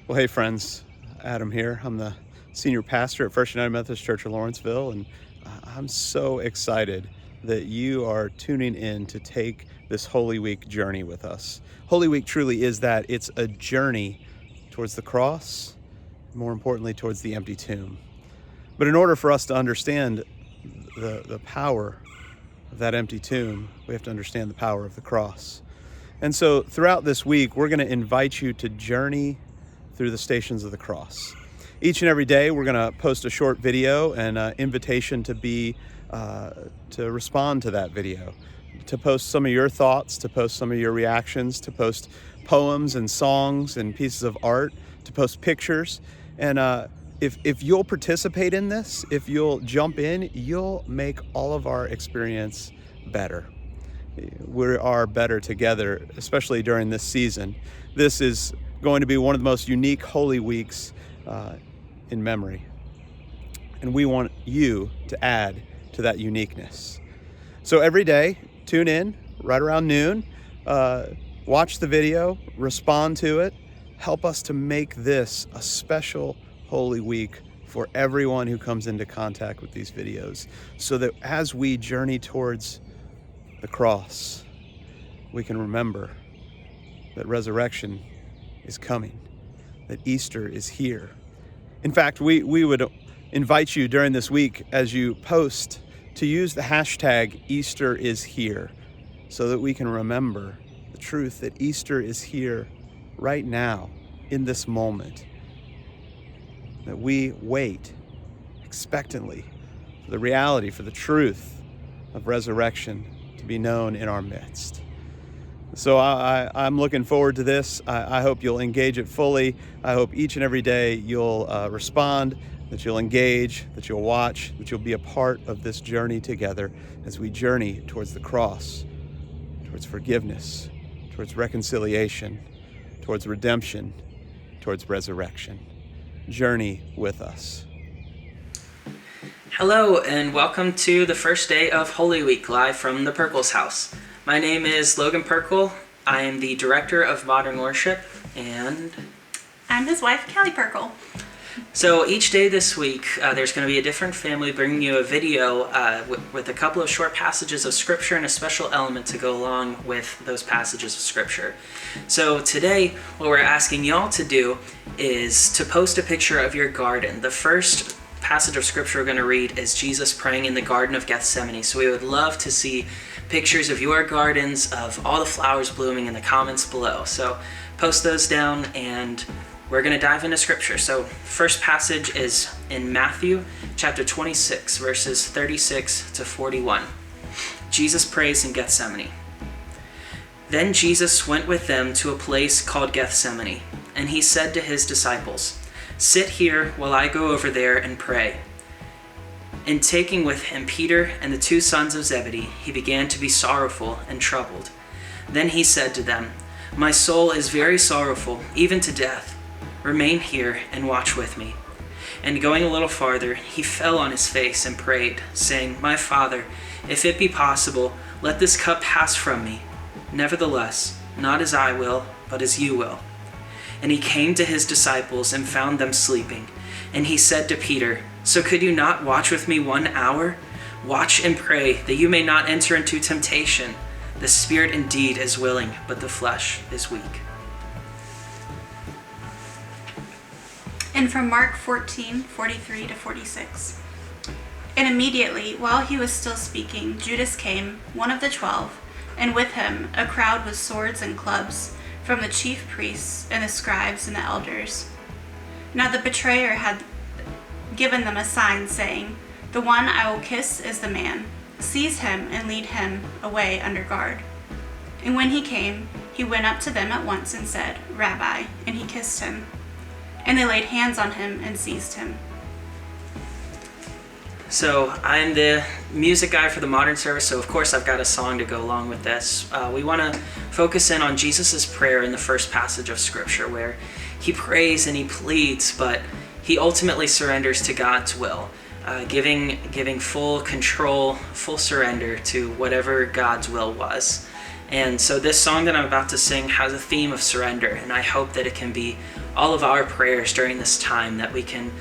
Well, hey friends, Adam here. I'm the senior pastor at First United Methodist Church of Lawrenceville, and I'm so excited that you are tuning in to take this Holy Week journey with us. Holy Week truly is that. It's a journey towards the cross, more importantly, towards the empty tomb. But in order for us to understand the power of that empty tomb, we have to understand the power of the cross. And so throughout this week, we're going to invite you to journey through the stations of the cross. Each and every day, we're going to post a short video and an invitation to respond to that video, to post some of your thoughts, to post some of your reactions, to post poems and songs and pieces of art, to post pictures. And if you'll participate in this, if you'll jump in, you'll make all of our experience better. We are better together, especially during this season. This is going to be one of the most unique Holy Weeks in memory. And we want you to add to that uniqueness. So every day, tune in right around noon, watch the video, respond to it, help us to make this a special Holy Week for everyone who comes into contact with these videos, so that as we journey towards the cross, we can remember that resurrection is coming, that Easter is here. In fact, we would invite you during this week, as you post, to use the hashtag Easter is here, so that we can remember the truth that Easter is here right now, in this moment, that we wait expectantly for the reality, for the truth of resurrection to be known in our midst. So I'm looking forward to this. I hope you'll engage it fully. I hope each and every day you'll respond, that you'll engage, that you'll watch, that you'll be a part of this journey together as we journey towards the cross, towards forgiveness, towards reconciliation, towards redemption, towards resurrection. Journey with us. Hello, and welcome to the first day of Holy Week, live from the Perkles house. My name is Logan Perkle. I am the director of modern worship, and I'm his wife, Callie Perkle. so each day this week, there's going to be a different family bringing you a video with a couple of short passages of scripture and a special element to go along with those passages of scripture. So today, what we're asking y'all to do is to post a picture of your garden. The first passage of scripture we're going to read is Jesus praying in the Garden of Gethsemane. So we would love to see pictures of your gardens, of all the flowers blooming, in the comments below. So post those down, and we're going to dive into scripture. So first passage is in Matthew chapter 26, verses 36 to 41. Jesus prays in Gethsemane. Then Jesus went with them to a place called Gethsemane, and he said to his disciples, "Sit here while I go over there and pray." And taking with him Peter and the two sons of Zebedee, he began to be sorrowful and troubled. Then he said to them, "My soul is very sorrowful, even to death. Remain here and watch with me." And going a little farther, he fell on his face and prayed, saying, "My Father, if it be possible, let this cup pass from me. Nevertheless, not as I will, but as you will." And he came to his disciples and found them sleeping. And he said to Peter, "So could you not watch with me 1 hour? Watch and pray, that you may not enter into temptation. The spirit indeed is willing, but the flesh is weak." And from Mark 14:43 to 46. And immediately, while he was still speaking, Judas came, one of the 12, and with him a crowd with swords and clubs, from the chief priests and the scribes and the elders. Now the betrayer had given them a sign, saying, "The one I will kiss is the man. Seize him and lead him away under guard." And when he came, he went up to them at once and said, "Rabbi," and he kissed him. And they laid hands on him and seized him. So I'm the music guy for the modern service, so of course I've got a song to go along with this. We want to focus in on Jesus' prayer in the first passage of scripture, where he prays and he pleads, but he ultimately surrenders to God's will, giving full control, full surrender to whatever God's will was. And so this song that I'm about to sing has a theme of surrender, and I hope that it can be all of our prayers during this time, that we can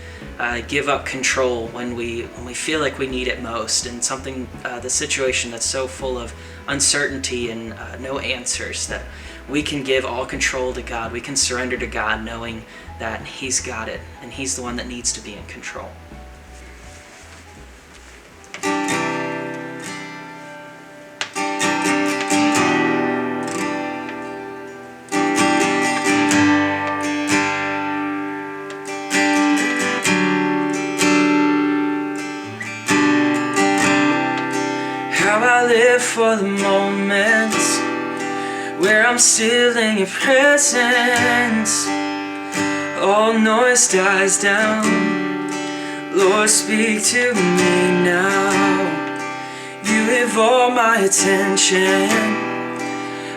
give up control when we feel like we need it most, and the situation that's so full of uncertainty and no answers, that we can give all control to God. We can surrender to God, knowing that He's got it, and He's the one that needs to be in control. How I live for the moments where I'm still in your presence. All noise dies down. Lord, speak to me now. You have all my attention.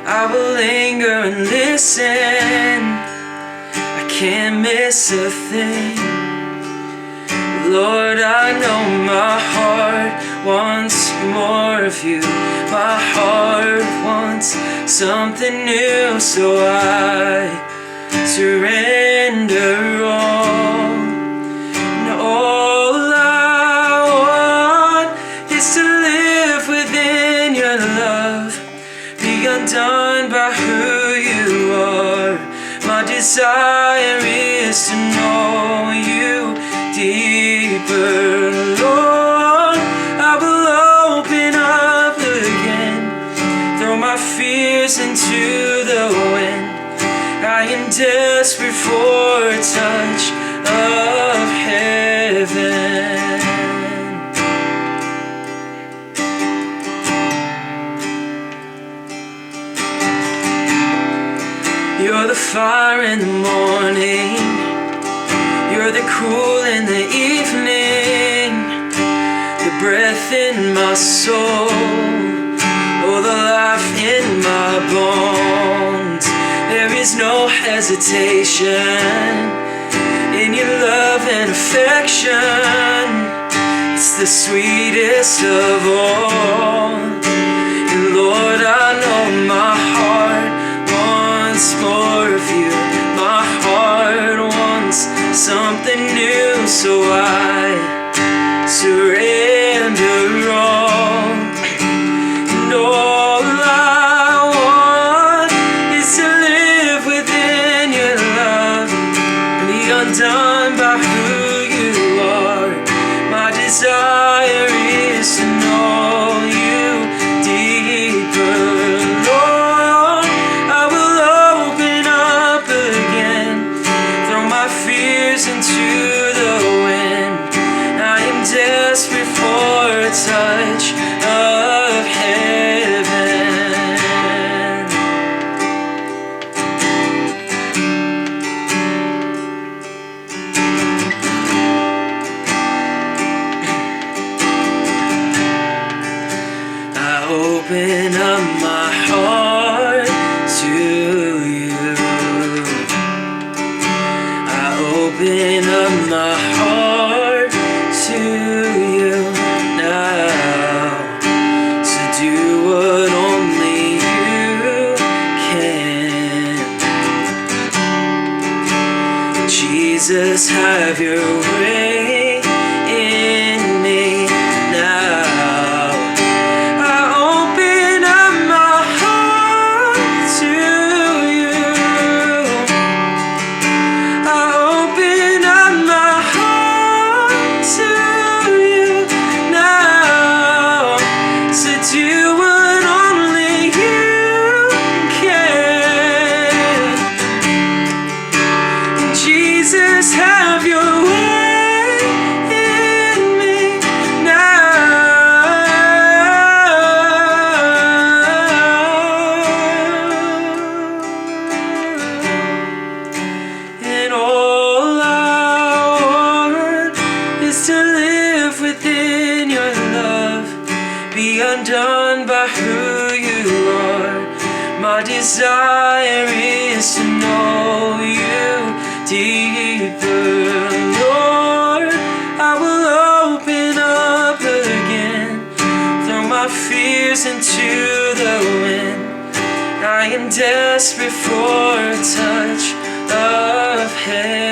I will linger and listen. I can't miss a thing. Lord, I know my heart wants more of you. My heart wants something new, so I surrender all. And all I want is to live within your love, be undone by who you are. My desire is to know you deeper, Lord. I will open up again, throw my fears into the wind. I am desperate for a touch of heaven. You're the fire in the morning, you're the cool in the evening, the breath in my soul, oh, the life in my bones. There is no hesitation in your love and affection. It's the sweetest of all. And Lord, I know my heart wants more of you. My heart wants something new, so I surrender all. And all I want is to live within your love, be undone by who you are. My desire is to know you deeper, Lord. I will open up again, throw my fears into the wind. I am desperate for a touch of heaven. I open up my heart to you. I open up my heart to you now. So do what only you can. Jesus, have your way in me now. I open up my heart to you. I open up my heart to you now. So do what only you can. Jesus, have your way in me now. And all I want is to live within your love, be undone by who you are. My desire is to know you deeper, Lord. I will open up again, throw my fears into the wind. I am desperate for a touch of heaven.